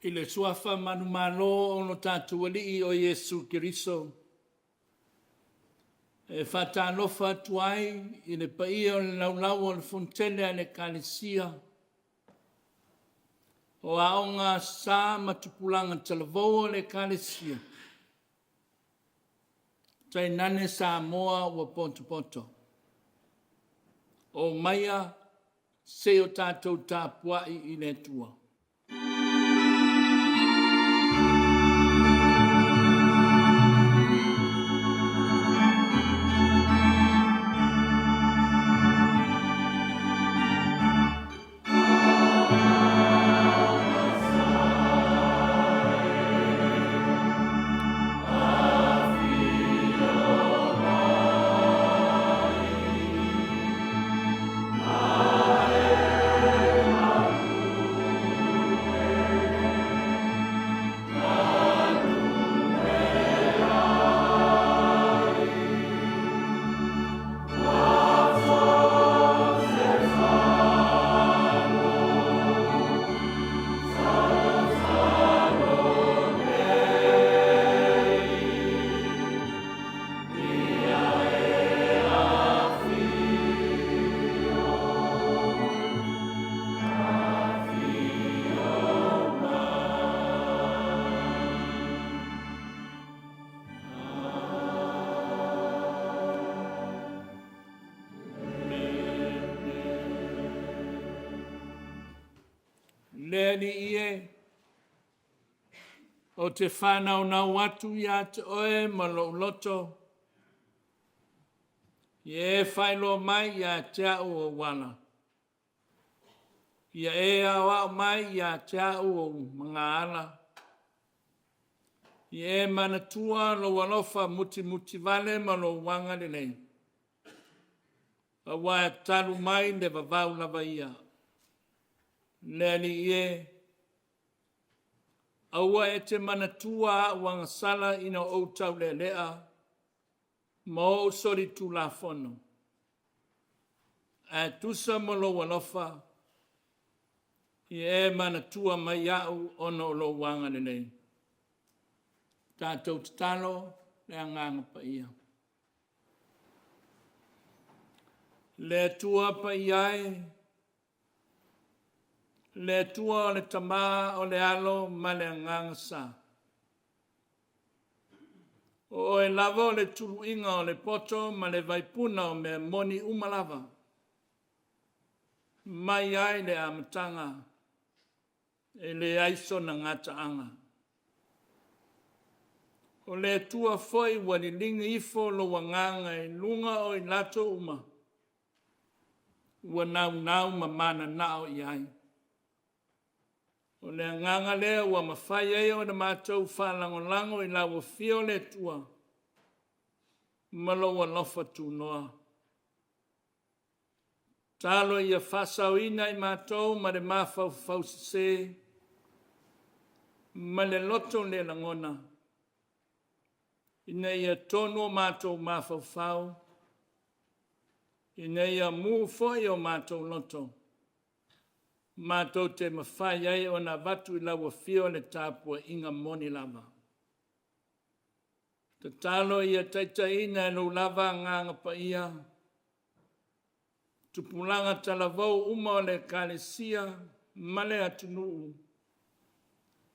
I le suafa manumalo o no tātou alii o Yesu Kiriso. E whatanofa tuai i le paia o le laulau o le fontele a le kalesia. O aonga sa matupulanga talavou o le kalesia. Tai nane Samoa wa poto poto. O maia se o tātou tāpuai i le tua. Leli ie, o te whanau na watu ia te oe malo loto. Ie whailo mai ia te au o wana. Ia e awa mai ia te au o mga ala. Ie manatua lo walofa muti vale malo wanga lelei. A wai talu mai ne vavau lava ia. Leli ie, aua e te manatua wanga sala ina o tau le lea, ma o sori tu la fono. A tusa mo lo walofa, i e manatua mai au ono lo wanga nei. Tātou tatalo le anganga pa ia. Le tua pa iai, le tua o le tama o le alo ma le anganga sa. O e lava o le tulu inga o le poto ma le vaipuna o me moni umalava. Mai ai le amatanga e le aiso na ngata anga. O le tua foi wali linga ifo lo wanganga e lunga o i lato uma. Ua nau ma mana nao i ai. O le nganga lea ua mawhai e o na mātou whalangolango i lawa fio le tua. Malo wa lofa tu noa. Talo ia whasau ina i mātou ma le mawhau fausise. Ma le loto le langona. Ina ia tono mātou mawhau fau. Ina ia mūfo i o mātou loto. Mātou te mawhai ai o na watu i lawa fio le tāpua inga moni lava. Te talo ia taitaina e lo lava nganga pa ia. Tupulanga talavau uma o le kalesia male atunu.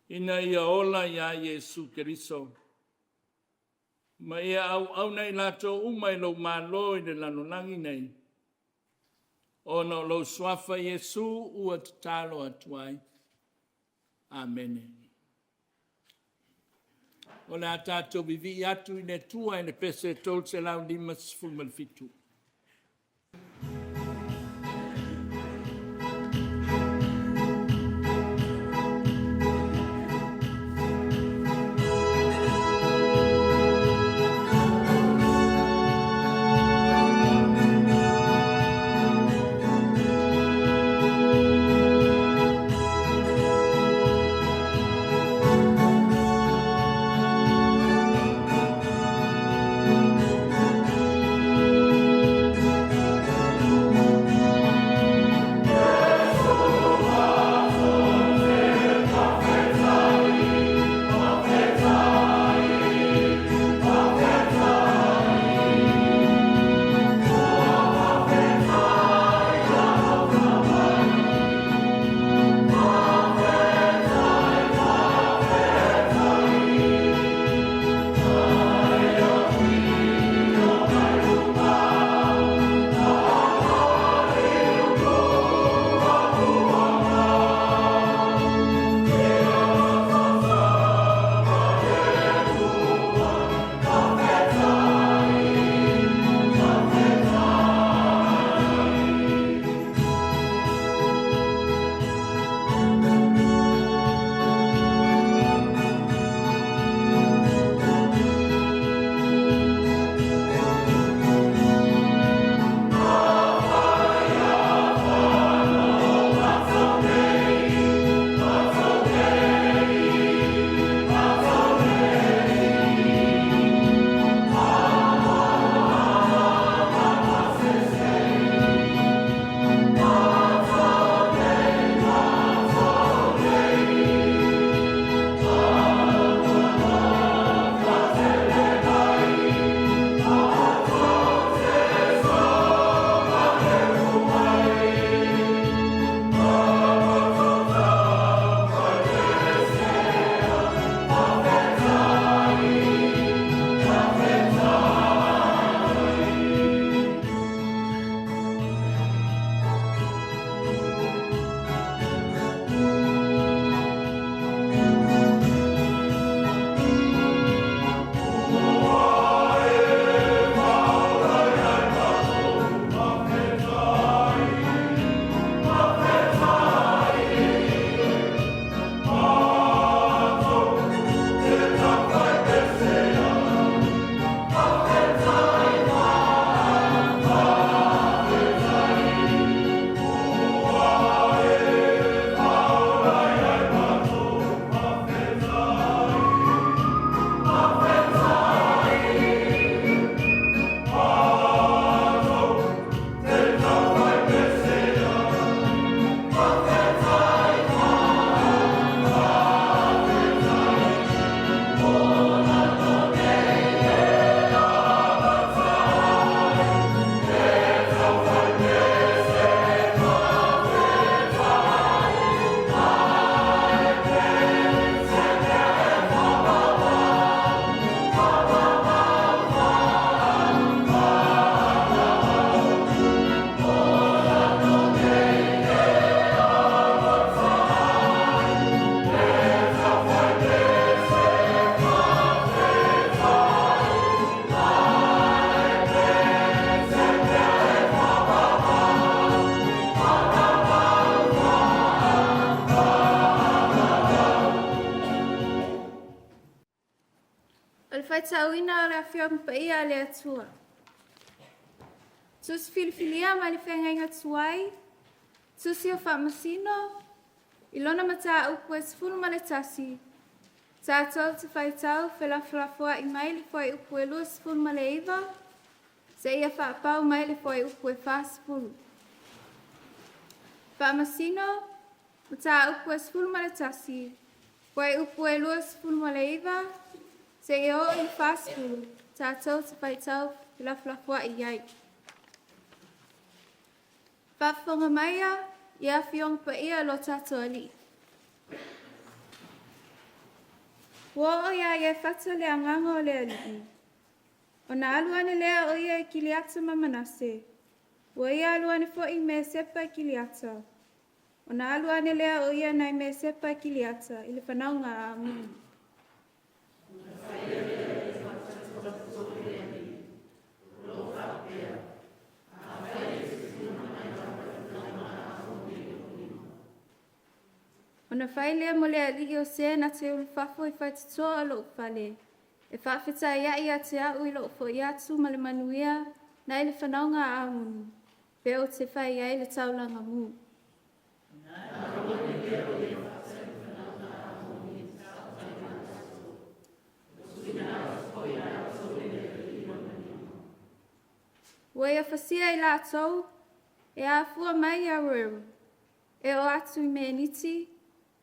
Ina ia ola ia Yesu Kiriso. Ma ia au nei lato uma i lo malo i le lanolangi nei. Ono lo swafa Yesu ua tatalo atuai. Amen. O le atato vivi atu i le tua i le pese tol se lau limas fulmalfitu. tauina le Afiafi paia le atua. Tus filifilia ma le whengainga tuai. Tusi o Faamasino. Ilona mata upu e sifunu ma le tasi. Tātou te whaitau whelawhilawhua I mai le whai upu e lua sifunu ma le iwa. Se ia whaapau mai le whai upu e whaasifunu. Faamasino. Mata upu e sifunu ma le tasi. Whai upu e lua sifunu ma le iwa. Se ia o I whaasifunu. Tātou te whaitau whelawhilawhua I iai. Whawhonga maia, ia whiong pa ia lo tātou ali. Wo o ia ia whata le anganga o le ali. O na aluane lea o ia I kiliata mamanase. Wo ia aluane fo I me sepa I kiliata. O na aluane lea o ia nai me sepa I kiliata. I le whanau ngā amu. Ona whai lea mo lea ligi o se na te ulu whafo I whai titoa lo upale. E whawhita ia te au I lo upo I atu ma le manuia na I le whanau ngā amunu. Pe o te whai ia I le taulanga mu. Wa ia whasia I lātou, e a fua mai a weru. E o atu I me niti,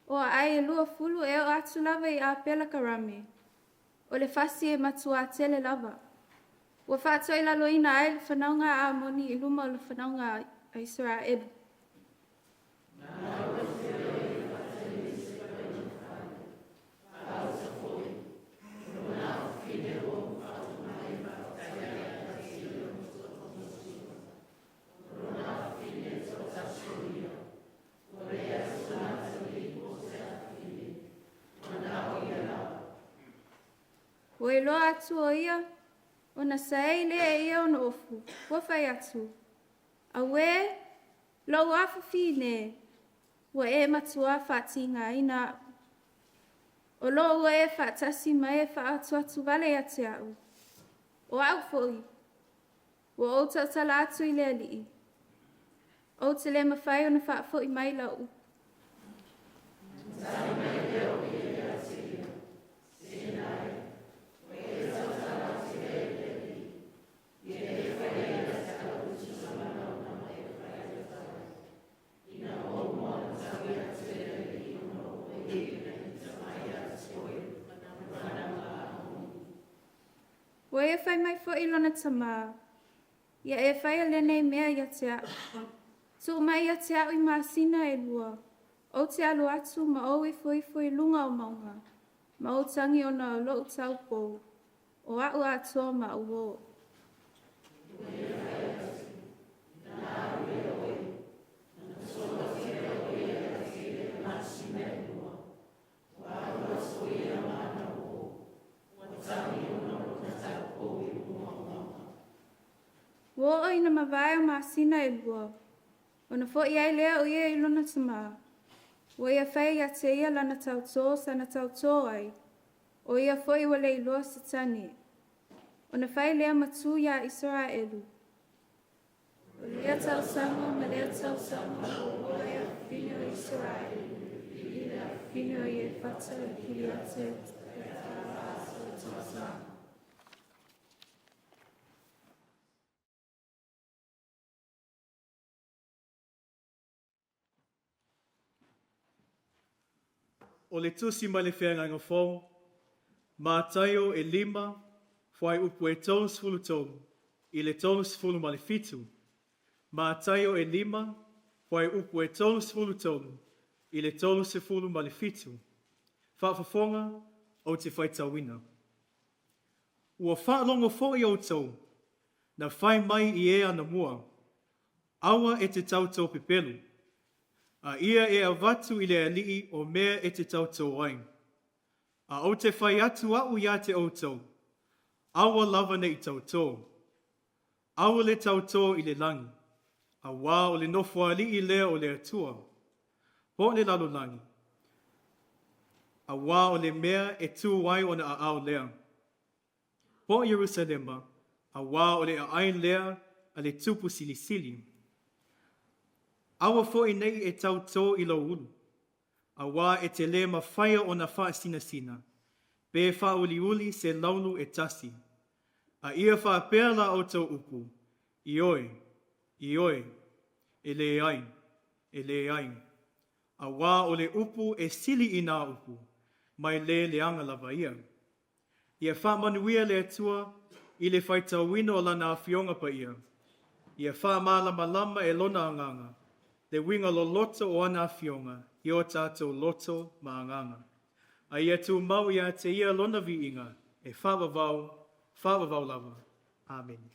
o ai e lua fulu e o atu lava I a pela karame. O le fasi e matua tele lava. Wa whaatoi lalo ina ai le whanaunga a moni I luma o le whanaunga a Israel. O e loa atu o ia, o na sae lea ia o na ofu, wa whai atu. A we, lau afu fine, wa e matua whaatinga ina. O lo wa e whaatasi mai e whaatu atu vale a te au. O au foi, wa o tautala atu I lea lii. O te le mawhai o na whaafo I mai lau. Wa e whai mai fo I lona tama. Ia e whai a lenei mea ia te au. Tu mai ia te au I maasina e lua. O te alu atu ma o I foi lunga o maunga. Ma o tangi o na lo tau pou. O au atua ma uo. Wo o ina mawai o maasina e lua. O na fo iai lea o ia I lona tama. Wo ia whai ia te ia lana tauto sa na tauto ai. O ia fo I wale I loa satani. O na whai lea matu ia Israelu. O lea tau sama ma lea tau sama. O ia fino Israelu. Ia fino ia whata ki ia te. O le tusi ma le whenga whau, ma taio e 5, whai upu e tonu sfulu tonu, I le tonu sfulu ma le fitu. Ma taio e 5, whai upu e tonu sfulu tonu, I le tonu sfulu ma le fitu. Whaafafonga o te whaitawina. Ua whaalongo fo I o tau, na whai mai I e ana mua, awa e te tautau pepelu. A ia e avatu I le alii o mea e te tautau ai. A o te whai atu au ia te outou, awa lava nei tautau. Awa le tautau I le langi, a wā o le nofo alii lea o le atua. Po le lalo langi, a wā o le mea e tu wai o na a au lea. po Jerusalema, a wā o le ain lea a le tupu silisili. Awa fo nei e tau tō I lo ulu, a wā e te le mawhaia o na wha sina, pe wha uli se launu e tasi. A ia wha pēr la o tō upu, I oe, e le ai. A wā o le upu e sili I nā upu, mai le anga lava ia. Ia wha manuia le atua, I le whaitawino o lana Afionga pa ia. Ia wha malama e lona anganga, le winga lo loto o ana Afionga, I o tātou loto ma anganga. A ia tu mau ia te ia lona vi inga, e whawavau lava. Amen.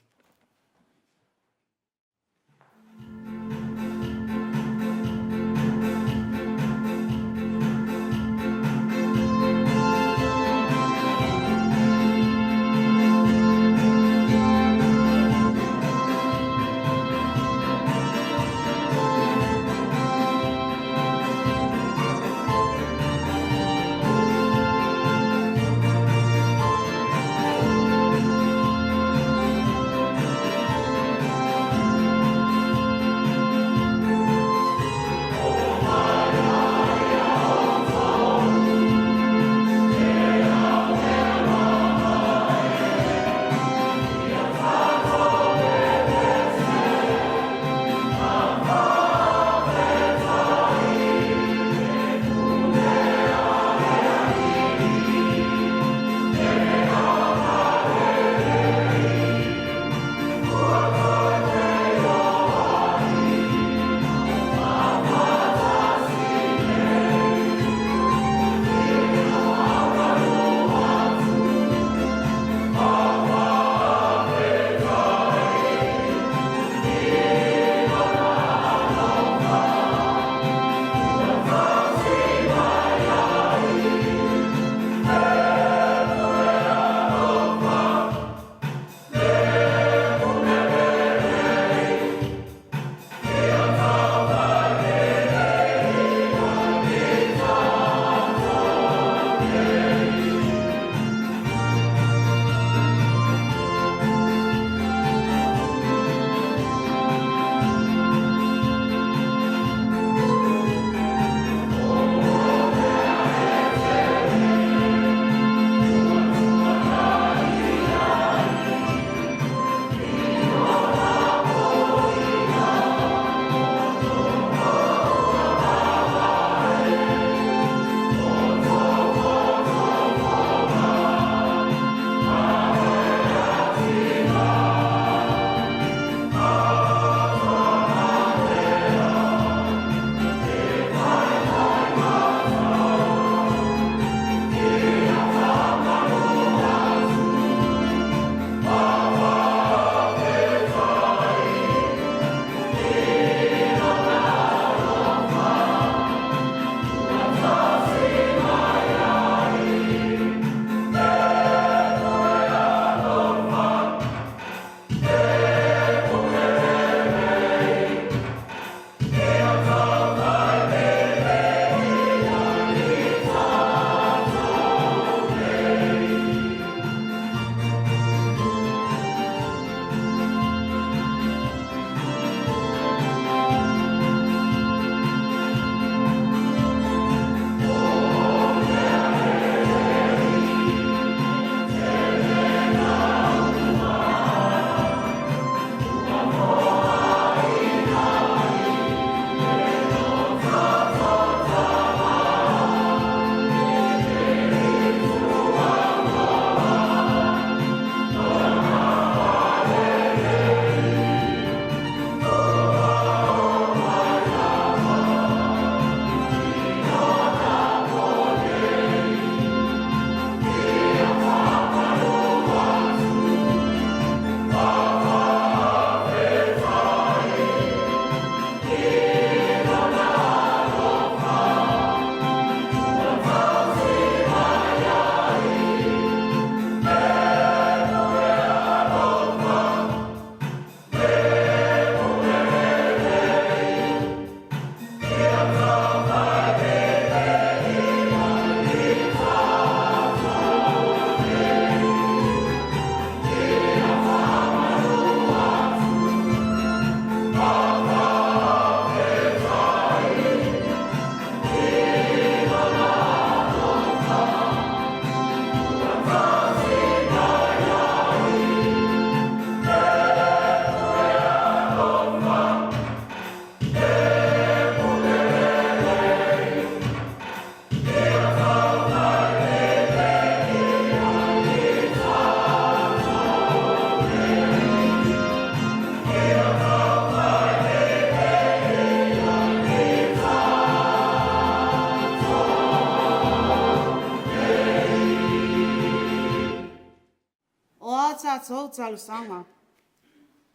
tātou talusanga.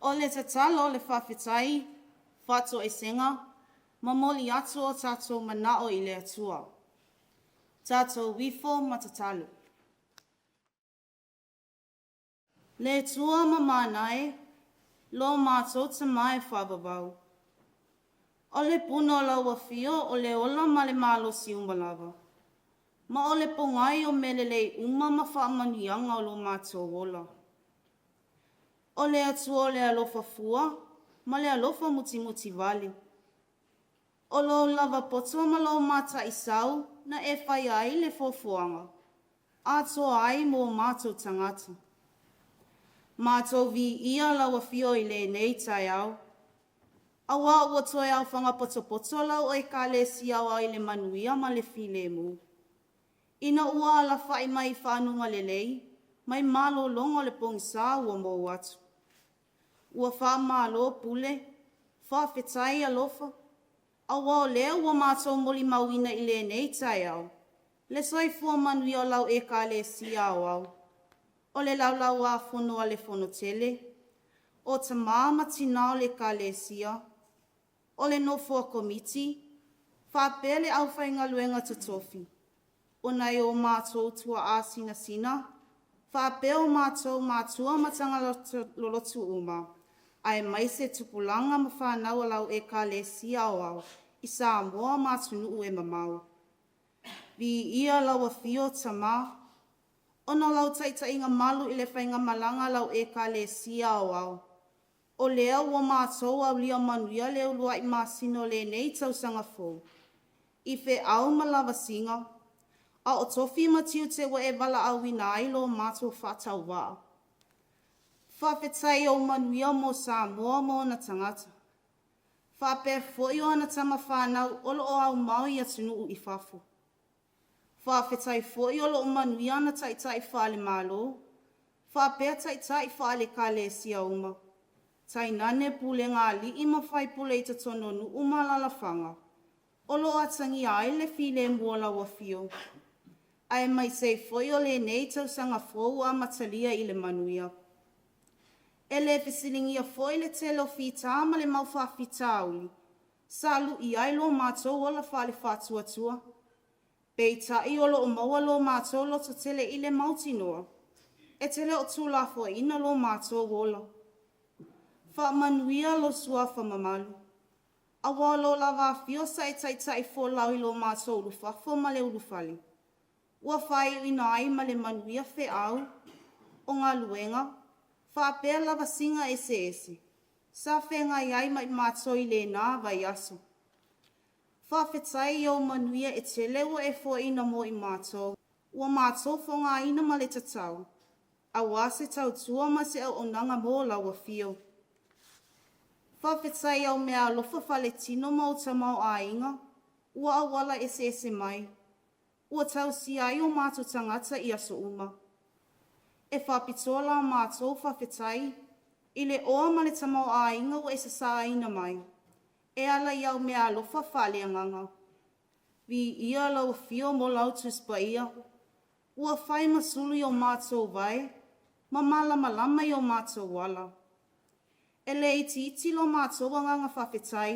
O le tatalo le whawhetai, whato e senga, mamoli atu o tātou manao i le atua. Tātou wifo matatalu. Le tua mamanae, lo mātou tamai whababau. O le puno laua fio o le ola ma le malo si umalava. Ma o le pongai o melelei uma ma whaamanuianga o lo mātou ola. O le atua o le alofa fua, ma le alofa muti vale. O lo lava poto ma lo mata isau na e whai ai le fofuanga. Atoa ai mo mātou tangata. Mātou vi ia laua fio i le nei tai au. Awa ua toe au whanga poto lau o e ka le si au ai le manuia ma le file mu. Ina ua ala whai mai whanunga le lei, mai malo longo le pongisa ua mo atu. Ua wha malo pule, wha whetai alofa. Awa o lea ua mātou moli mauina i le nei tai au. Le soifua manuia lau e ka le si au au. O le laulau a whonua le whonotele, o ta māma tinao le ka le sia, o le nofua komiti, whapele au whainga luenga tutofi. O nei o mātou tua a sina, whapeo mātou mātua matanga lolotu uma, ai mai se tupulanga ma whanau lau e ka le sia o au, i Samoa mātunu e mamau. Vi ia laua fio tama, ona lau taitainga malu i le whainga malanga lau e ka le sia o au. O lea ua mātou au lia manuia leo lua i māsino le nei tausanga fō. I whe au malawa singa, a o tofi matiu te wa e wala au inai lo mātou whatau wā. Whawhetai o manuia mo Samoa mo na tangata. Whape fwoi o ana tama whanau olo o au maui atunu i whafu. Whawhetai fwoi o lo manuia na taitai whale malo. Whapea taitai whale ka le sia uma. Tai nane PULEGA li ima whai pule i TUTOTONU umalala whanga. Olo atangi ai le file muola wa fio. Ai mai sei fwoi o le nei tausanga fwou a matalia i le manuia. E le fisilingi a fwoi le telo fita ma le mau whawhita auli. Salu i ai lo mātou o la whale whātua. Peita i olo o maua lo mātou lo tele i le mautinoa. E tele o tūlafo ina lo mātou ola. Wha manuia lo suafa mamalu. Awa lo lava fio sa e taitai fo lau i lo mātou ulufafo ma le ulufali. Ua whai ina ai ma le manuia whe au, o ngā luenga, wha pēr lava singa ese. Sa whenga iai mai mātou i le nā vai aso. Wha whetai o manuia e tele ua e fo ina mo i mātou. Ua mātou fo ngā ina ma le tatau. Awa se tau tua ma se au onanga mo laua fio. Whawhetai au mea alofa whale tino mau tamau a inga, ua awala ese mai. Ua tau si ai o mātou tangata i aso uma. E whapitola mātou whawhetai, i le oa ma le tamau a inga ua esa sa ina mai. E ala i au mea alofa whale anganga. Vi ia lau fio mo lau tuspa ia, ua whai masulu o mātou vai, ma malama i o mātou wala. E le iti lo mātou nganga whawhetai,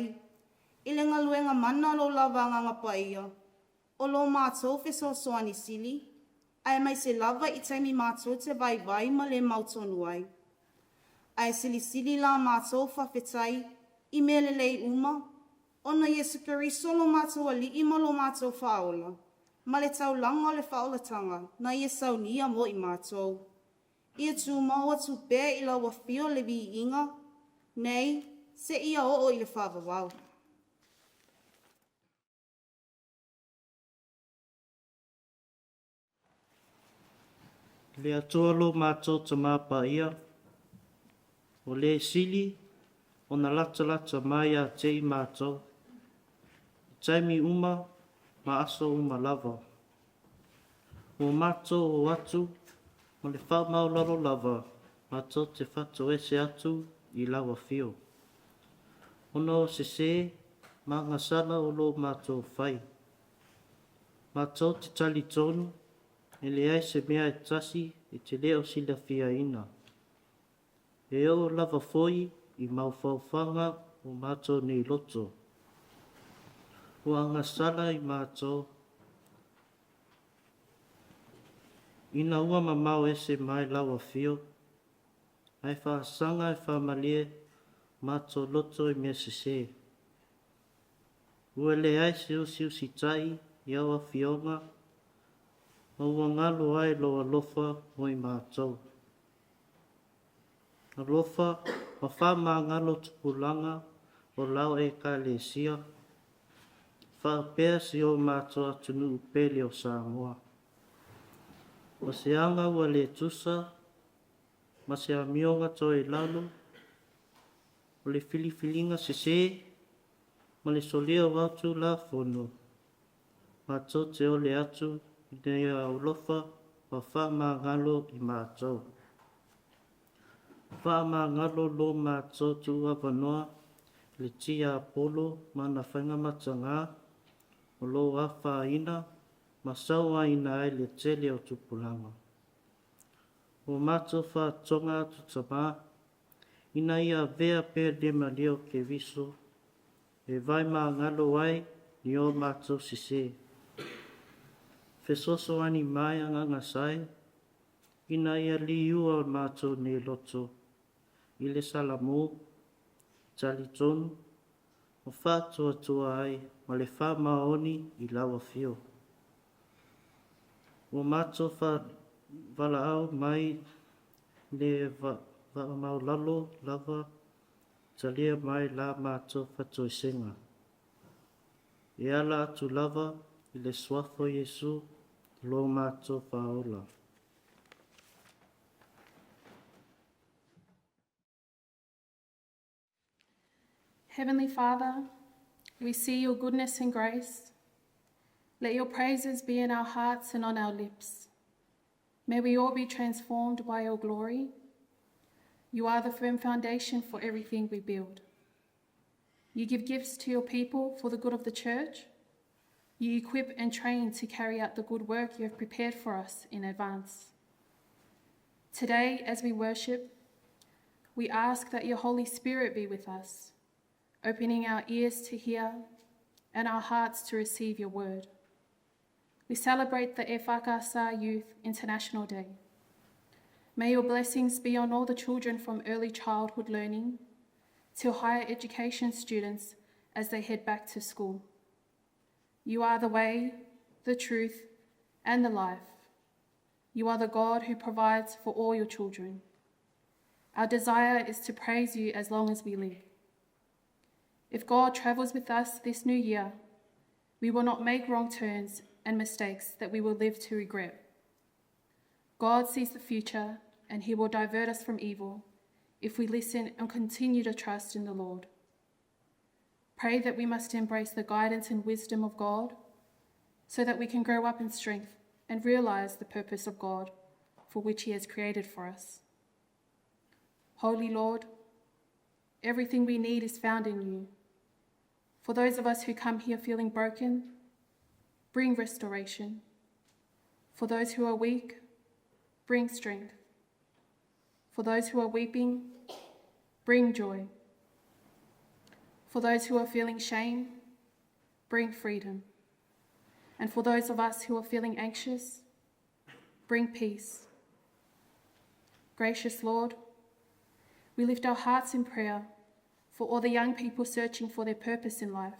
i le ngaluenga mana lo lava nganga paia, o lo mātou whesosoani sili, ai mai se lava i taimi mātou te vai ma le mautonu ai. Ai sili la mātou whawhetai, i melelei uma, ona Yesu Keriso lo mātou ali i lo mātou whaola, ma le tau langa le whaolatanga, na ia saunia mo i mātou. Ia tū maua tū pē i laua fio le vi inga, nei, se ia o i le whawawau. Le atoa lo mātou ta māpa ia, o le sili, o na lata mai a te i mātou. Taimi uma, ma aso uma lava. O mātou o atu, ma le whamau lalo lava, mātou te whato ese atu, i lawa fio. Ono se ma ngasala o lo mātou whai. Mātou te tali tonu, e le ai se mea e tasi e te leo sila fia ina. E o lava foi I mau whauwhanga o mātou nei loto. Ua ngasala I mātou. Ina ua mamau ese mai lawa fio. Ai whaasanga e whamalie mātou loto I mea sese. Ua le ai siu si tai I awa fionga. Ma ua ngalo ai loa lofa o I mātou. A lofa ma whama ngalo tupulanga o lau e ka le sia. Whaapea si o mātou atunu upele o Samoa. O se anga ua le tusa, ma se amionga to e lalo, o le filifilinga sese, ma le solea watu la fono. Mātou te o le atu, nei au lofa, wa whama ngalo I mātou. Whama ngalo lo mātou tu awanoa, le tia Apollo, mana whainga matanga, o lo awha ina, ma saua ina ai le tele o tupulanga. O mātou wha tonga tutama, ina ia vea pe lema leo ke viso, e vai mā ngalo ai ni o mātou sise. Fesoso ani mai anga ngasai, ina ia liua o mātou ne loto, I le salamu, talitonu, o whātua tua ai, ma le whamaoni I lawa fio. O mātou wala au mai le mau lalo lava, talia mai la mātou whatoisenga. E ala atu lava I le swafo Yesu, lo mātou whaola. Heavenly Father, we see your goodness and grace. Let your praises be in our hearts and on our lips. May we all be transformed by your glory. You are the firm foundation for everything we build. You give gifts to your people for the good of the church. You equip and train to carry out the good work you have prepared for us in advance. Today, as we worship, we ask that your Holy Spirit be with us, opening our ears to hear and our hearts to receive your word. We celebrate the EFKS Youth International Day. May your blessings be on all the children from early childhood learning to higher education students as they head back to school. You are the way, the truth, and the life. You are the God who provides for all your children. Our desire is to praise you as long as we live. If God travels with us this new year, we will not make wrong turns and mistakes that we will live to regret. God sees the future and he will divert us from evil if we listen and continue to trust in the Lord. Pray that we must embrace the guidance and wisdom of God so that we can grow up in strength and realize the purpose of God for which he has created for us. Holy Lord, everything we need is found in you. For those of us who come here feeling broken, bring restoration. For those who are weak, bring strength. For those who are weeping, bring joy. For those who are feeling shame, bring freedom. And for those of us who are feeling anxious, bring peace. Gracious Lord, we lift our hearts in prayer for all the young people searching for their purpose in life.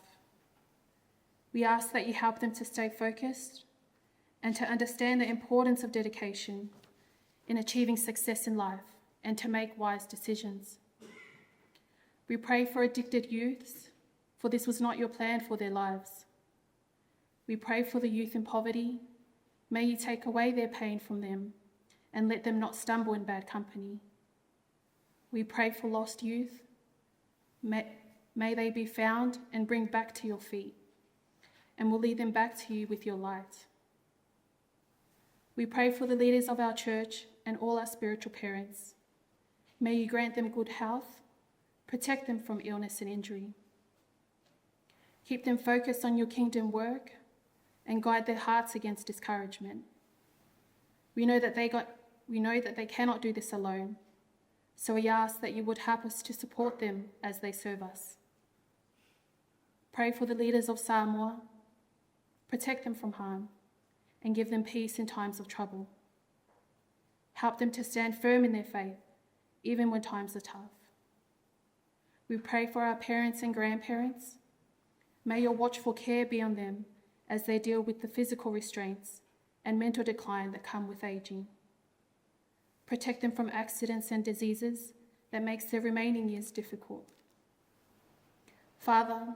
We ask that you help them to stay focused and to understand the importance of dedication in achieving success in life and to make wise decisions. We pray for addicted youths, for this was not your plan for their lives. We pray for the youth in poverty. May you take away their pain from them and let them not stumble in bad company. We pray for lost youth. May they be found and bring back to your feet, and will lead them back to you with your light. We pray for the leaders of our church and all our spiritual parents. May you grant them good health, protect them from illness and injury. Keep them focused on your kingdom work and guide their hearts against discouragement. We know that they cannot do this alone, So we ask that you would help us to support them as they serve us. Pray for the leaders of Samoa, protect them from harm, and give them peace in times of trouble. Help them to stand firm in their faith, even when times are tough. We pray for our parents and grandparents. May your watchful care be on them as they deal with the physical restraints and mental decline that come with aging. Protect them from accidents and diseases that makes their remaining years difficult. Father,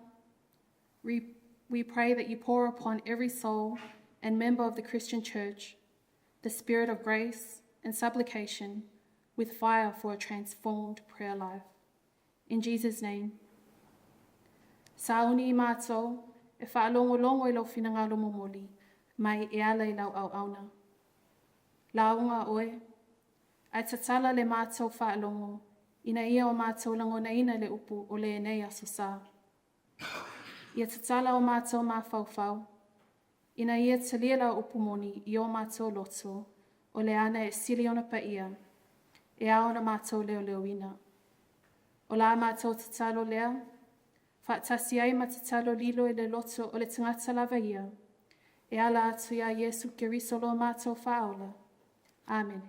we pray that you pour upon every soul and member of the Christian Church the spirit of grace and supplication with fire for a transformed prayer life. In Jesus' name. Sauni mātou e whaalongolongo I lau whinangalo momoli mai e ala I lau au auna. Launga oe, ai tatala le mātou whaalongo ina ia o mātou langona ina le upu o le enei aso sā. Ia tatala o mātou mā whauwhau, ina ia talia la upu moni I o mātou loto o le ana e sili ona pa ia, e aona mātou leo leo ina. O la mātou tatalo lea, whaatasi ai ma tatalo lilo I le loto o le tangata lava ia, e ala atu ia Yesu Keriso lo mātou whaola. Amen.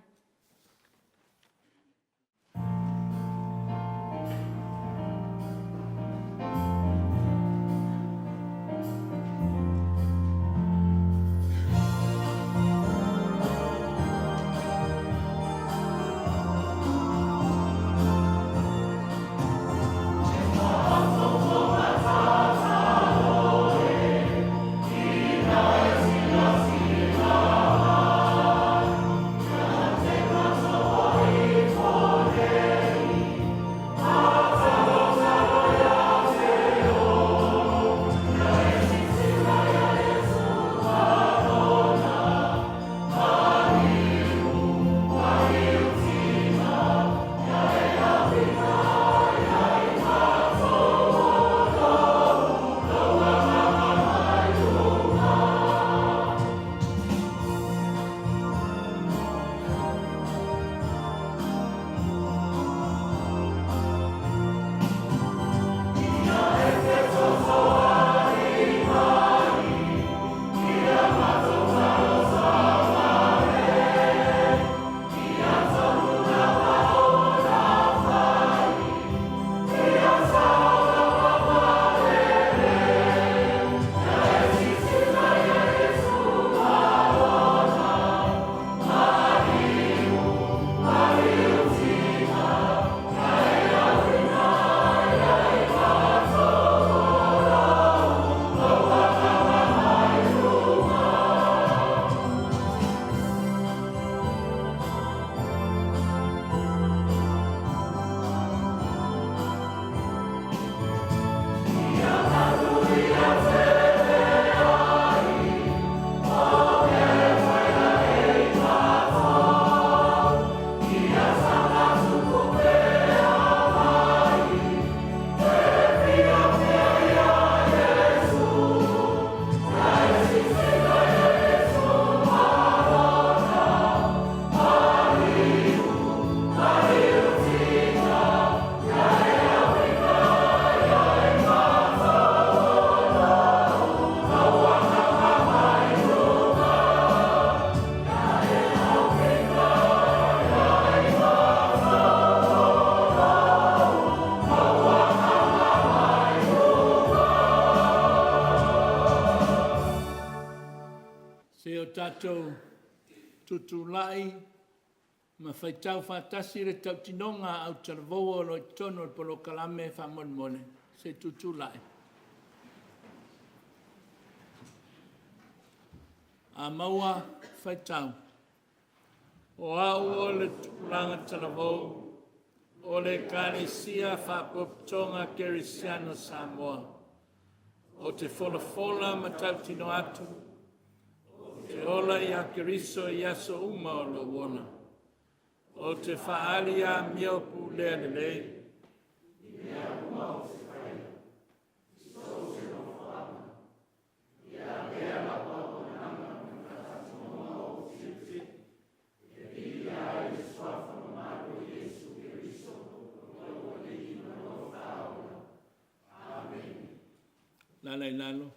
Tātou tutulai, ma whaitau whatasi re tau tinonga au taravoa lo tono o polo kalame whamonmone. Se tutulai. A maua whaitau. O au o le tupulanga taravou, o le kānesia whapoptonga Kerisiano Samoa. O te whola ma tau tino atu, te ola I a Keriso I aso uma o lo wona. O te whaali a mio pu lea le lei. I mea uma o se whaia. I so se no whaama. I a mea lapa o nanga me katatonga o tiuti. E pili a I swafa mamaru Yesu Keriso lalai lalo.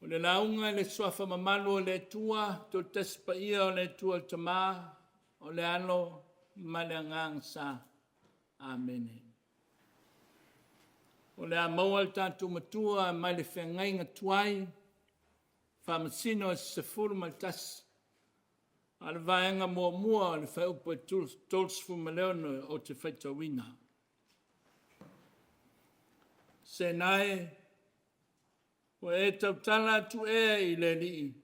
O le launga le swafa mamalu o le tua, to tespa ia o le tua tama, o le alo, ma le ngang sa. Amen. O le amaua le tatu matua, mai le whengai ngatuai, whamasino e sefuru maltas, a le vaenga mua o le whaupo e tolsfu maleono o te whaitawina. Se nai, o e tautala tu e I le li.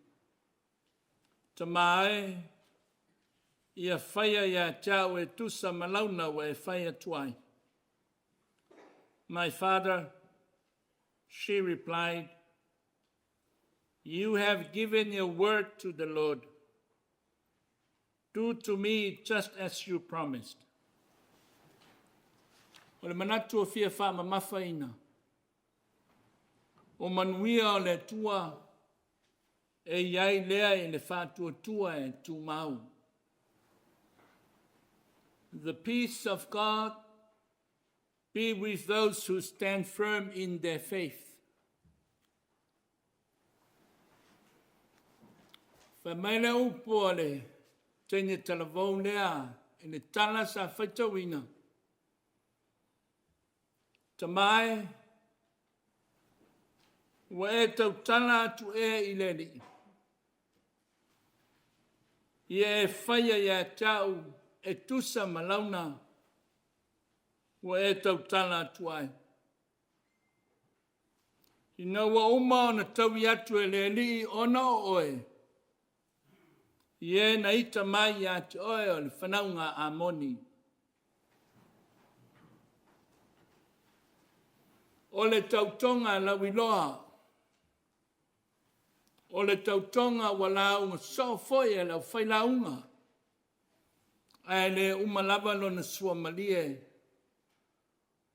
Tamae, ia whaia ia tau e tusa malauna o e whaia tuai. My father, she replied, you have given your word to the Lord. Do to me just as you promised. O le manatu o fia wha mamafaina. O manuia o le tua e iai lea I le whātua tua e tu mau. The peace of God be with those who stand firm in their faith. Whamaile upo le tene talavou lea I le tala sa whaitawina. Tamae, wa e tau tala atu e I le li. Ia e whaia ia tau e tusa malauna wa e tau tala atu ai. Ina wa uma ona tawi atu e le li ona oe. Ie na ita mai atu oe o le whanaunga a moni. O le tautonga la wiloa. O le tautonga wala unga so foi e lau whailaunga. Ai le umalava lona sua malie.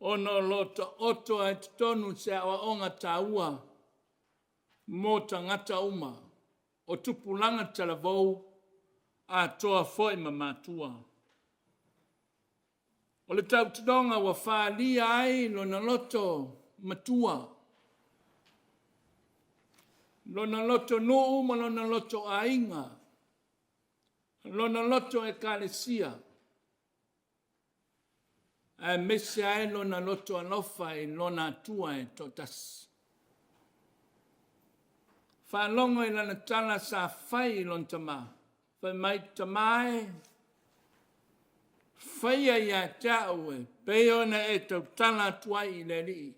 Ono lota oto ai tutonu se awa onga taua. Mo tangata uma. O tupulanga talavou. A toa foi mamatua. O le tautonga wa whaalia ai lona loto matua. Lona loto nuu ma lona loto ainga. Lona loto e kalesia. A mese ai lona loto alofa e lona atua e totas. Whalongo I lana tala sa whai lon tama. Whai mai tamae. Whaia ia tau e. Peona e tau tala tuai I le rii.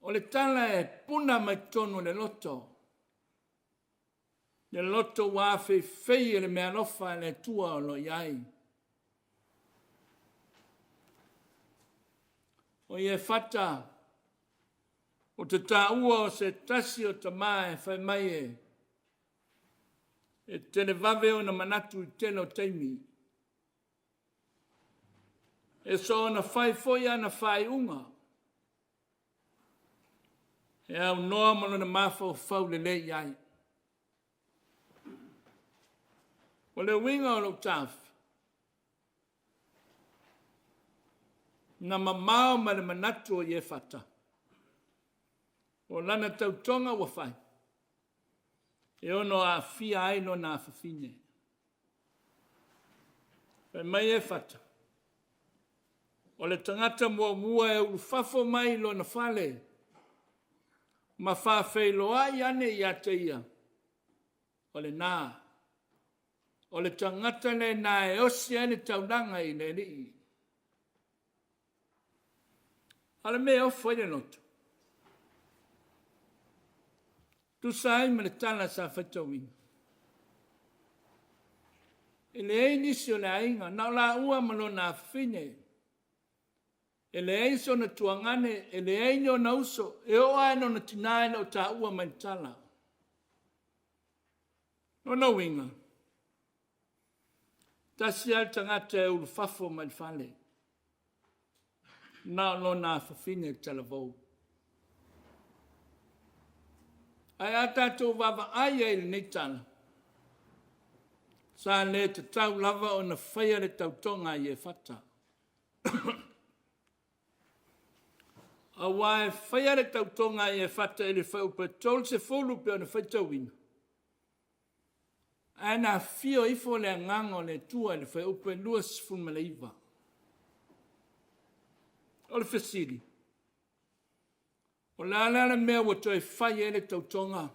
O le tala e puna mai tonu le loto. Le loto wa fei le mea lofa le tua o lo iai. O ie fata. O te taua o se tasi o tamae whai mai e. E tele vave o na manatu I tele o teimi. E so na whai foi ana whai unga. E au noa malo na mawhau whau le le iai. O le winga o lo tafi. Na mamao ma le manatu o ie fata. O lana tautonga wa whai. E ono a fia aino na awhawhine. E mai e fata. O le tangata mua e urufafo mai lo na whale. Ma whawhai loa I ane I ate ia. O le nā. O le tangata le nā e osi ane taunanga I le rii. Ale me ofo le noto. Tu sai me le tala sa whaitawina. E le einisi o le ainga. Na la ua malo na whine. E le eiso na tuangane, e le eino na uso, e o aino na tinaena o ta ua maitala. No na winga. Tasi al tangata e ulufafo malfale. Na lo na fafine talavou. Ai atato vava aia il neitala. Sa le te tau lava o na whaia le tautonga I e fata. a wai whaia le tautonga e whata e le whaupa tol se fulu pe ona whaitawina. Ana fio ifo le ngango le tua le whaupa lua sifun maleiva. O le whasiri. O la ala mea wato e whaia e le tautonga.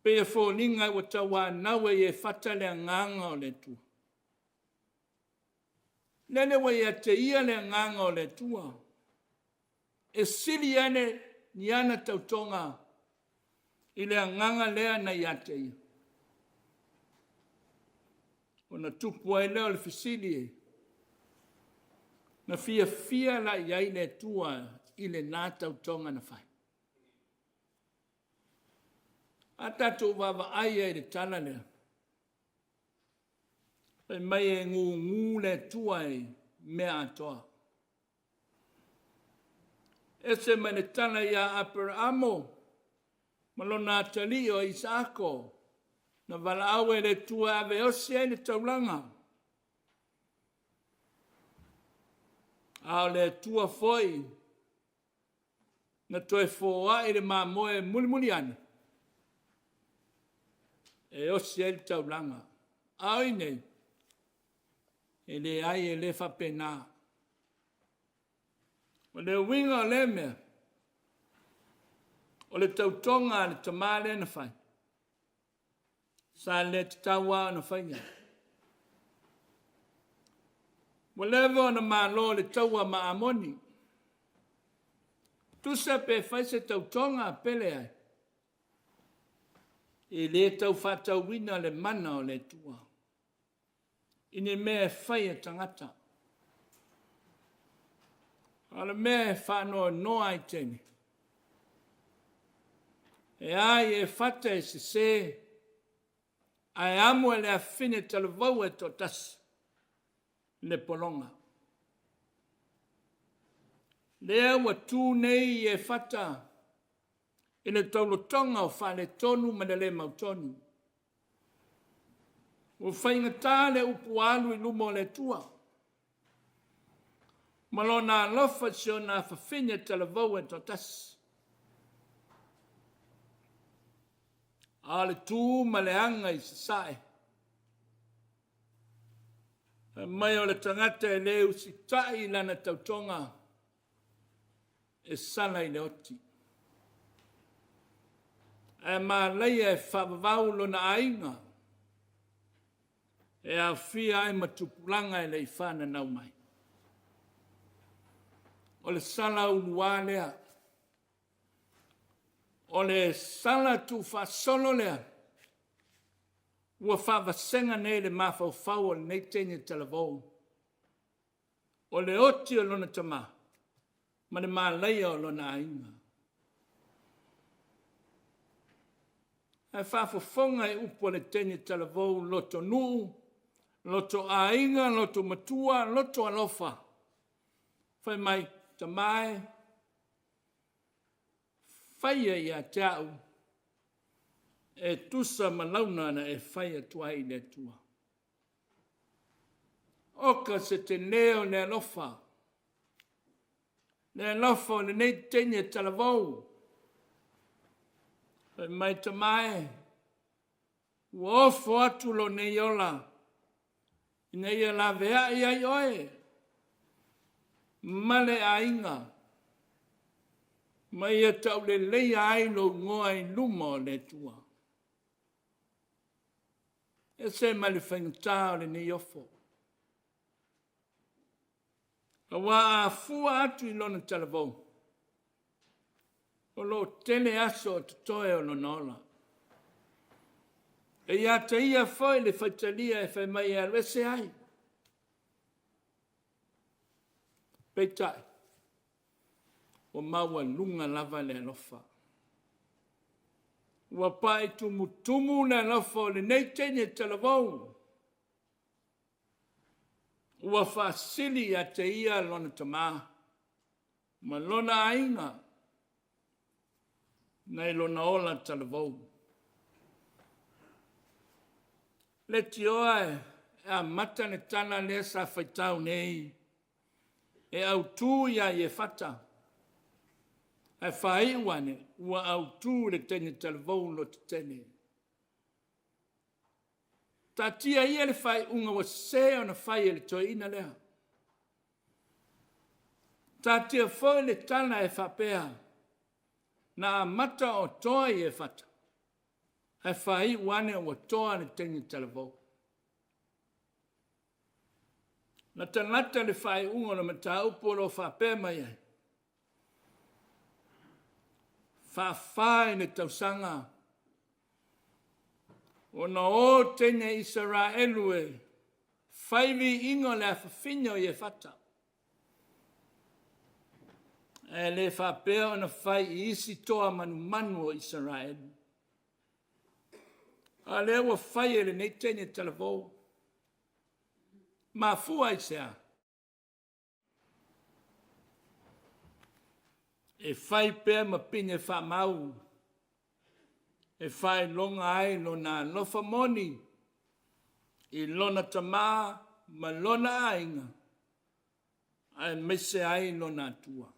Pe e fōninga wata wā nawe e whata le nganga o le tua. Nene wa ia te ia le nganga o le tua. E sili ane ni ana tautonga i le nganga lea na ia te ia. O na tupu ai leo le fisili e. Na fia la iai le tua i le nā tautonga na whai. A tatu wawa ai e le tala lea. Pai mai e ngu le tua e mea atoa. E se mene tala ia Aperamo, malona tali o Isako, na wala awe le tua ave osi e le taulanga. Ao le tua foi, na toe fōa i le mamoe muli ana. E osi e le taulanga. Ao inei, e le ai e le whapena. O le winga o le mea, o le tautonga le tamale na whai. Sa le te taua na whainga. Wa lewa na malo le taua maamoni. Tusa pe whai se tautonga pele ai. E le tau whatau wina le mana o le tua. Ine mea whai e tangata. Ala mea whanoa noa i tene. E ai e whata e se ai amu e le a fine talavau e to tasi. Le polonga. Lea wa tū nei e whata i le taulotonga o whale tonu ma le mautonu. O whainga tā le upu alu i lumo le tua. Malona lofa sio na whawhinia talavau e to tasi. Ale tū ma le anga i sasae. Mai o le tangata e leu si tai lana tautonga e sala i le oti. E ma leia e whawavau lona ainga. E a fia e matupulanga e le i whana nau mai. O le sala unua lea. O le sala tu whasolo lea. Ua whavasenga nei le mawhau o le nei tene talavou. O le oti o lona tama. Ma le māleia o lona ainga. E whawhafonga e upo le tene talavou loto nuu, loto ainga, loto matua, loto alofa. Whai mai tamae. Whaia ia te au. E tusa malauna na e whaia tuai le tua. Oka se te neo le alofa. Le alofa o le nei tene talavou. Pai mai tamae. Ua ofo atu lo nei ola. Ina ia la vea ia i oe. Male a inga. Mai ia tau le leia ai lo ngoa i luma le tua. E se mali whaingata le nei ofo. A wā a fua atu i lona talavou. O lo tele aso o tutoe o lona ola. E ia te ia foi le whaitalia e whai mai a rese ai. Peitai. O maua lunga lava le alofa. Ua pai tumu le alofa o le nei tene talavou. Ua whasili a te ia lona tamā. Ma lona ainga. Nei lona ola talavou. Le tioa e a matane tana le sa whaitau nei. E au tū ia e whata. Ai whai wane, ua au tū le tene talvou no te tene. Ta tia ia le whai unga wa se o na whai e le toi ina lea. Ta tia fo le tana e whapea, na mata o toa i e whata. Ai whai wane o toa le tene talvou. Na tanata le whai unga na mata upolo whapea mai ai. Whawhai ne tausanga. O na o tene Israelu e. Whaivi ingo le awhawhinyo i e whata. E le whapea o na whai i isi toa manu o Israelu. A le ua whai e le nei tene talavou. Ma fua i sea. E whai pēr ma pine wha mau. E whai longa ai lona lofa moni. I lona tamā ma lona ainga. Ai mese ai lona tua.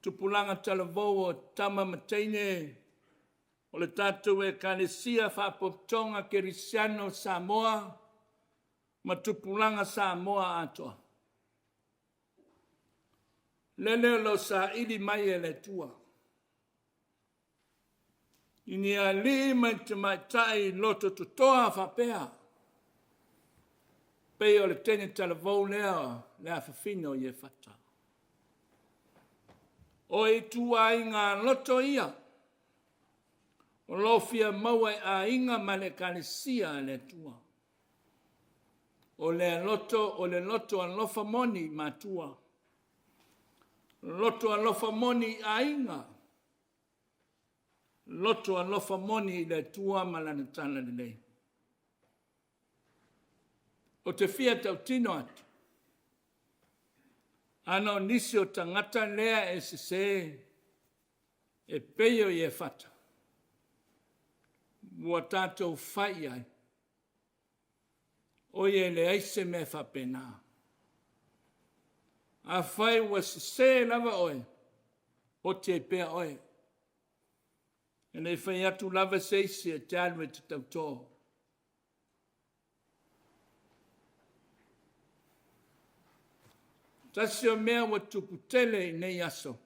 Tupulanga talavou o tama mateine. O le tātou e kalesia whapoptonga Kerisiano Samoa. Ma tupulanga Samoa atoa. Lele lo sa ili mai e le tua. Ini a li mai te mai tai loto tutoa whapea. Pei o le tene talavou lea le awhawhino i e whata. O e tua inga loto ia. O lofia maua a inga ma le kalesia le tua. O le loto an lofa moni ma tua. Loto an lofa moni a inga. Loto an lofa moni le tua malana tana le nei. O te fia tau tino atu. Ano nisi o tangata lea e se e peio i e whata. Mua tātou whai ai. Oie le aise me whapena. A whai wa se lava oe. O te pea oe. E nei whai atu lava seisi e te alwe te tautō. Tasi o mea wa tuputele i nei aso.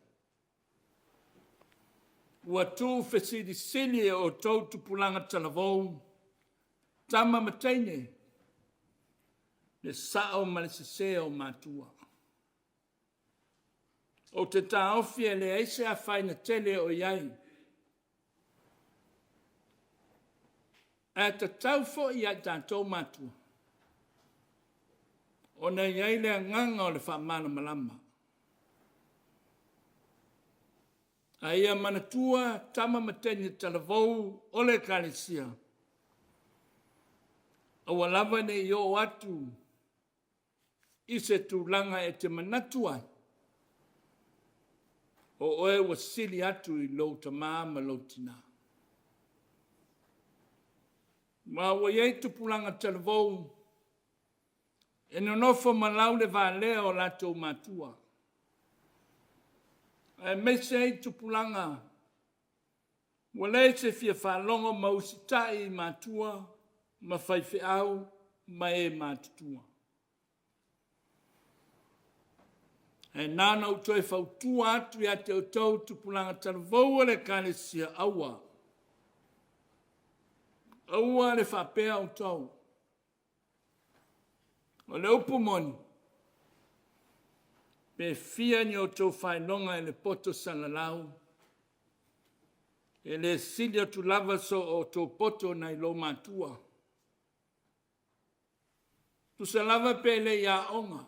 Ua tū whesiri sili o tau tupulanga talavou. Tama mataine. Le sao ma le sese o matua. O te taofia le eise a whaina tele o iai. A ta tau fo i ai tātou matua. O na iai le nganga o le whamana malama. A ia manatua tama matene talavou o le kalesia. A walava ne yo atu. I se tūlanga e te manatua. O oe wa sili atu i lo tamā ma lo tina. Ma wa iei tupulanga talavou. E nonofo malau le vālea o latou matua. E mese ei tupulanga. Wale se fia whalongo mausitai matua, ma whaiwhi au, ma e matutua. E nana utoe whautua atu ia te utau tupulanga talavou le kalesia aua. Aua le whapea utau. O le upumoni. Pe fia ni o tau whainonga e le poto salalau. E le silia tu lava so o tau poto na i lo matua. Tu se lava pe le ia onga.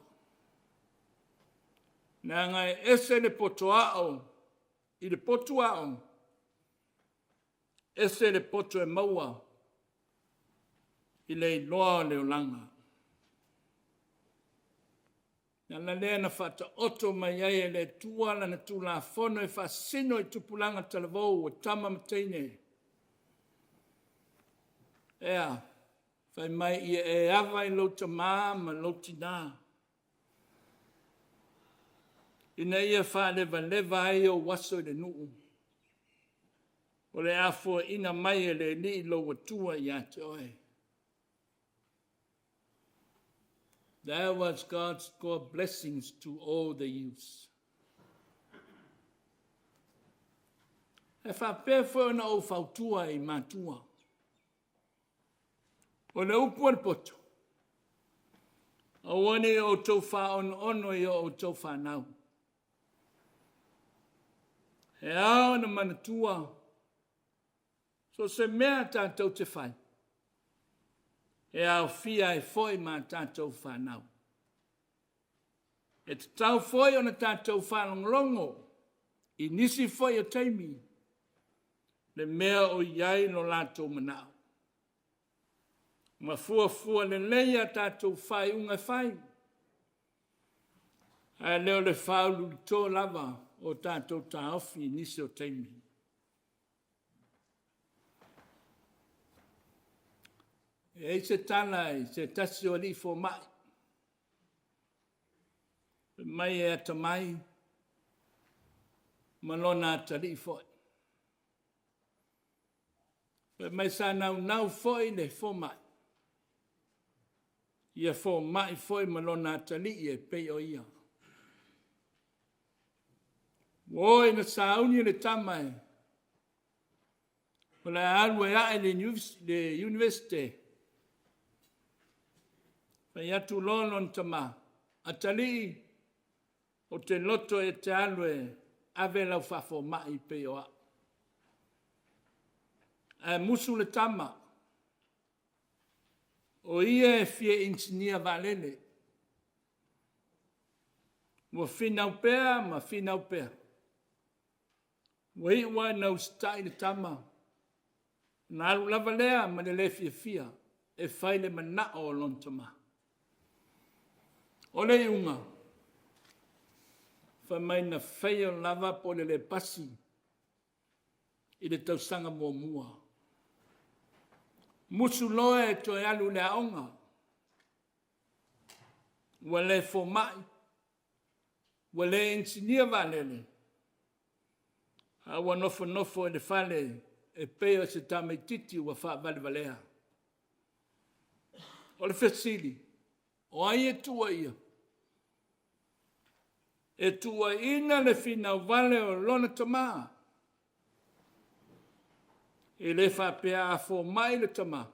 Na ngai ese le poto ao. I le poto ao. Ese le poto e maua. I le iloa le olanga. Na lea na whata oto mai ai le tua la na tula fono e whasino i tupulanga talavou o tama mateine. Ea, whai mai i e awa i lo tamā ma lo tina. ina ia whaleva ai o waso le nuu. O le afo ina mai e le ni lo watua i ate oe. There was God's God blessings to all the youths. E whapea whaona o whautua i mātua. O le upu al poto. O wane o tau ono i o tau whanau. E ao na manatua. So se mea tātou te whai. E au fia e foi mā tātou whanau. E te tau foi o na tātou whanongongo. I nisi foi o teimi. Le mea o iai no lātou manao. Ma fua le leia tātou whai unga whai. A leo le whaulu tō lava o tātou tāofi nisi o teimi. E se tala e se tasi o li fo mai. Mai e ata mai. Malona ata li fo. Mai sa nau foi le fo mai. Ia fo mai foi malona ata li e pe o ia. Woi na sauni le tamai. Ola alwe a le university. Pai atu lolon tama. Atali o te loto e te alwe ave lau fafo mai pe o a. A musu le tama. O ia e fie insinia valele. Wa finau pea ma finau pea. Wa iwa na ustai le tama. Na alu lava lea ma le fia. E faile mana o lon tama. O le iunga. Fa mai na feio lava po le pasi. I le tausanga mua mua. Musu loe to e alu le aonga. Wa le fo mai. Wa le insinia valele. Awa nofo e le fale e peo se tame titi wa fa vale valea. O le fesili. O ai e tua ia. E tua ina le fina vale o lona tama. E le fa pea a fo mai le tama.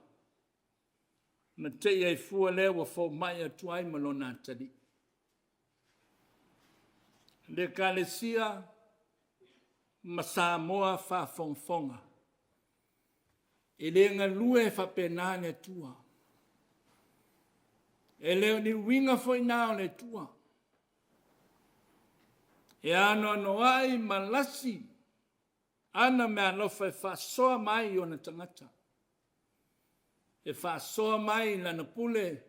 Na te iai fua le wa fo mai a tuai malona atari. Le kalesia ma Samoa fa fonfonga. E le ngalue fa penane tua. E leo ni winga foi nao le tua. E ano no ai malasi. Ana me alofa e fa soa mai o na tangata. E fa soa mai la na pule.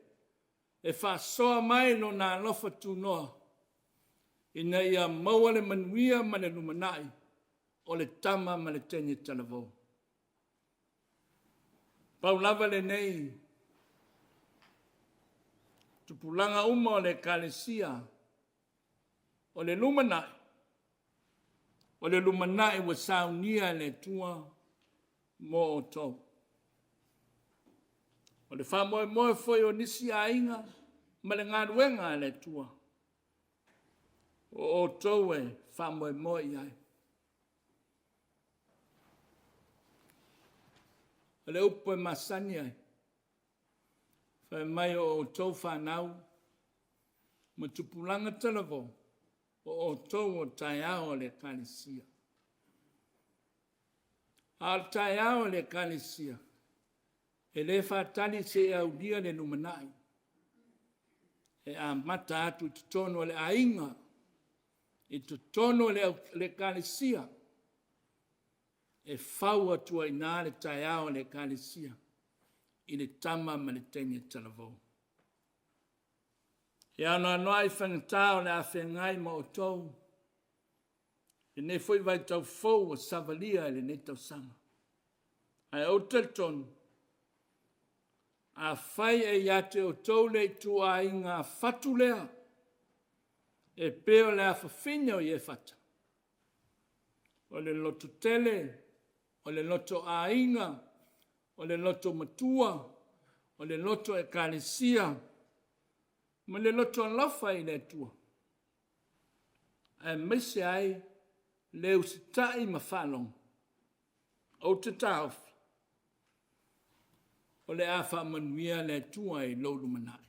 E fa soa mai lo na alofa tu noa. Ina ia maua le manuia ma le lumanai. O le tama ma le teni talavou. Pau lava le nei. Tupulanga uma o le kalesia. O le lumanai. O le lumanai wa saunia le tua mo o tau. O le whamoe foi o nisi a inga. Ma le ngaruenga le tua. O tau e whamoe iai. O le upo e masani ai. Whai mai o tau whanau. Ma tupulanga talavo. O tau o taiao le kalesia. Al taiao le kalesia. E le whatali se au dia le numanai. E a mata atu tutono le ainga. E tutono le kalesia. E fau atua ina le taiao le kalesia. I le tama ma le teni talavou. E ano anoai whangatau le awhengai ma o tau. E ne foi vai tau fou o savalia le ne tau sanga. Ai au telton. A fai e iate o tau le tua inga fatu lea. e peo le awhawhine o ie whata. O le loto tele, o le loto ainga, o le loto matua, o le loto ekalesia, ma le loto alofa i le tua. E mese ai le usitai mawhalong, o te tauwhi, o le awha manuia le tua i lolu manai.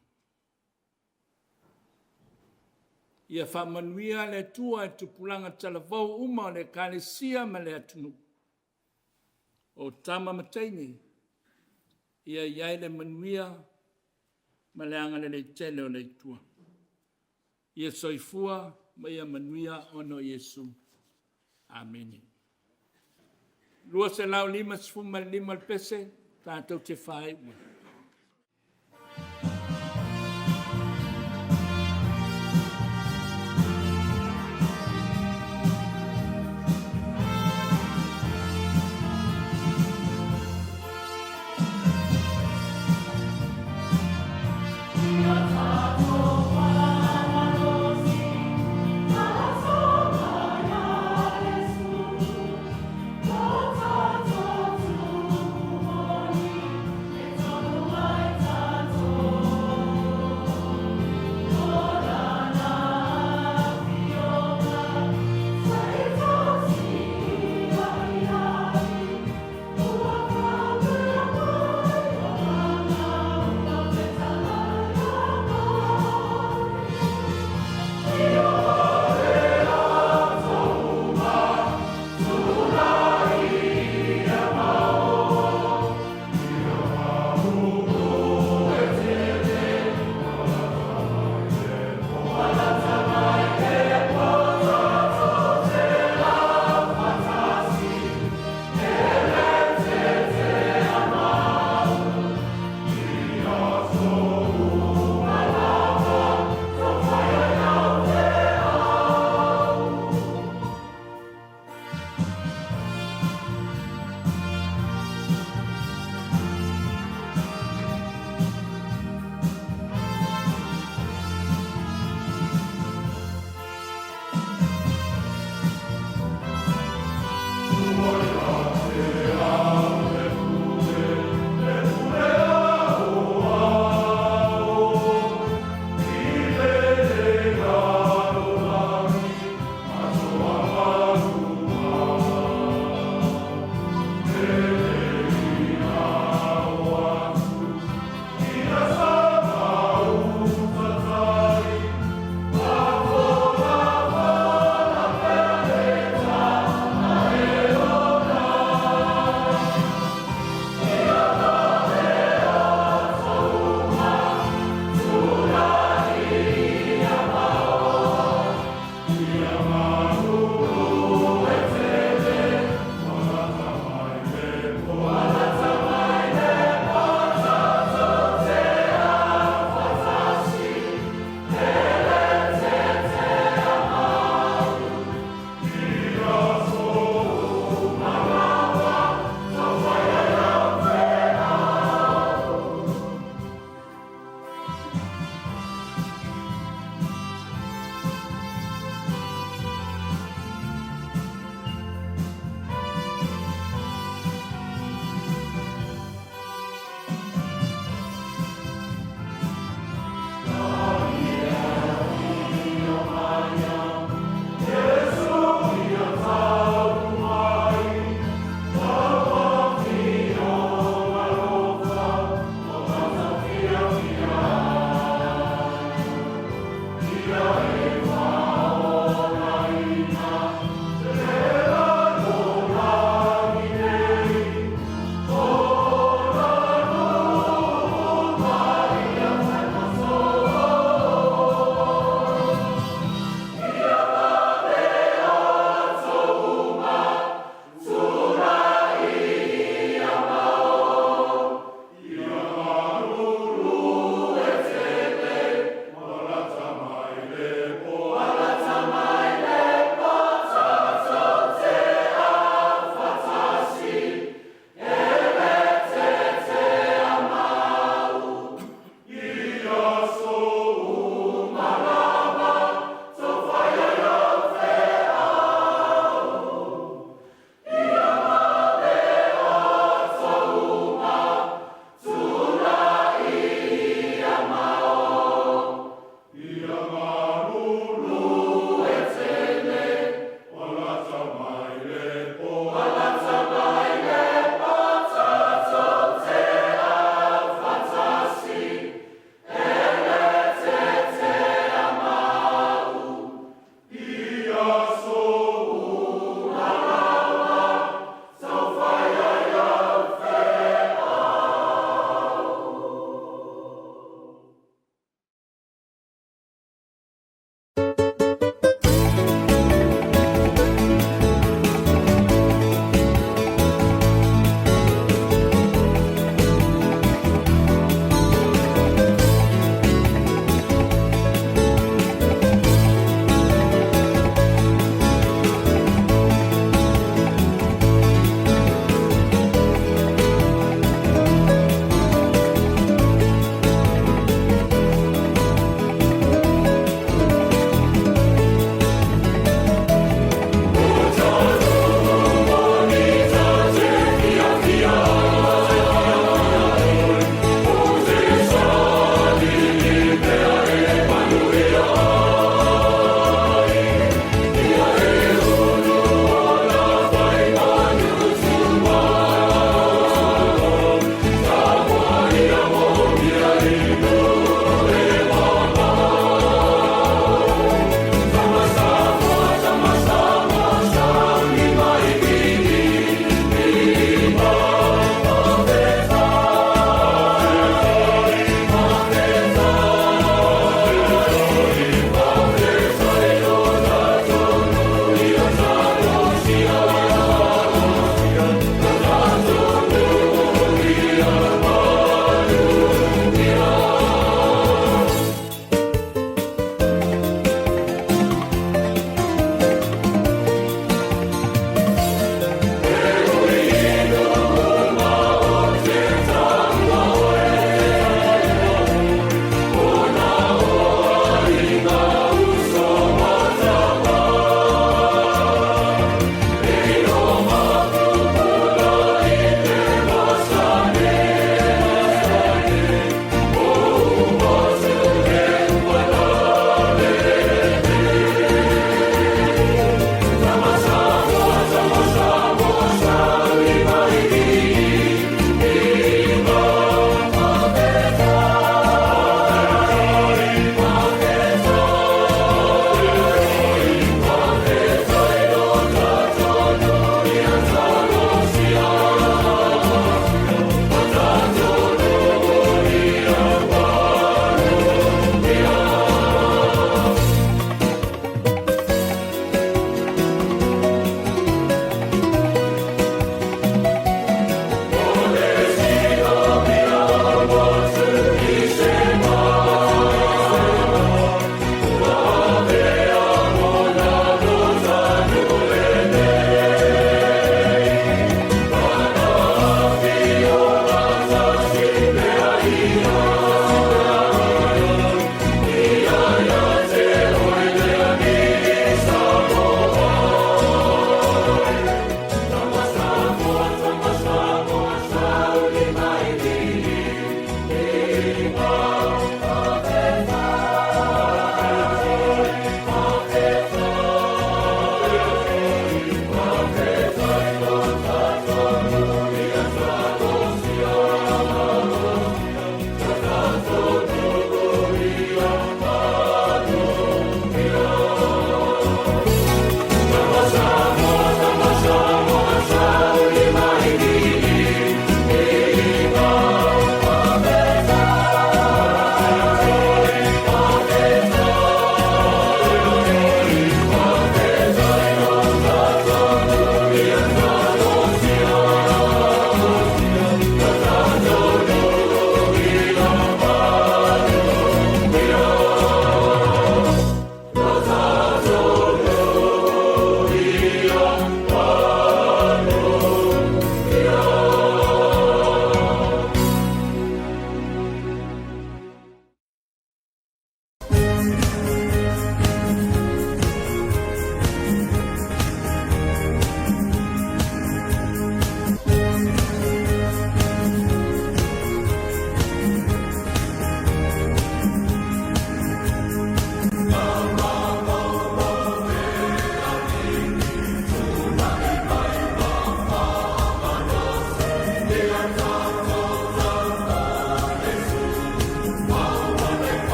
Ia whamanuia le tua e tupulanga talavou uma o le kalesia ma le atunu. O tama mataini, ia iai le manuia ma le angale le tele o le tua. Ia soifua ma ia manuia ono Yesu. Amen. Lua se lau 5 pese, tātou te whae ua. Let's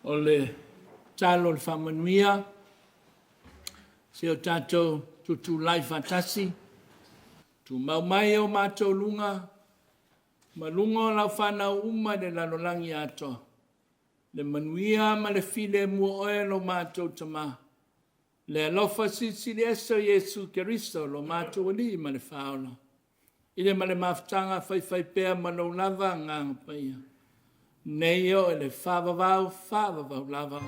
O le talo le whamanuia, se o tātou tutu lai whatasi, tu maumai o mātou lunga, ma lunga o lau whanau uma le lalolangi ato, le manuia ma le file mua oe lo mātou tama, le alofa sisi le eso Yesu Keristo lo mātou ali ma le whaola, ile ma le maftanga whai pēr ma lo lava ngā paia. Nei o le whawawau lava.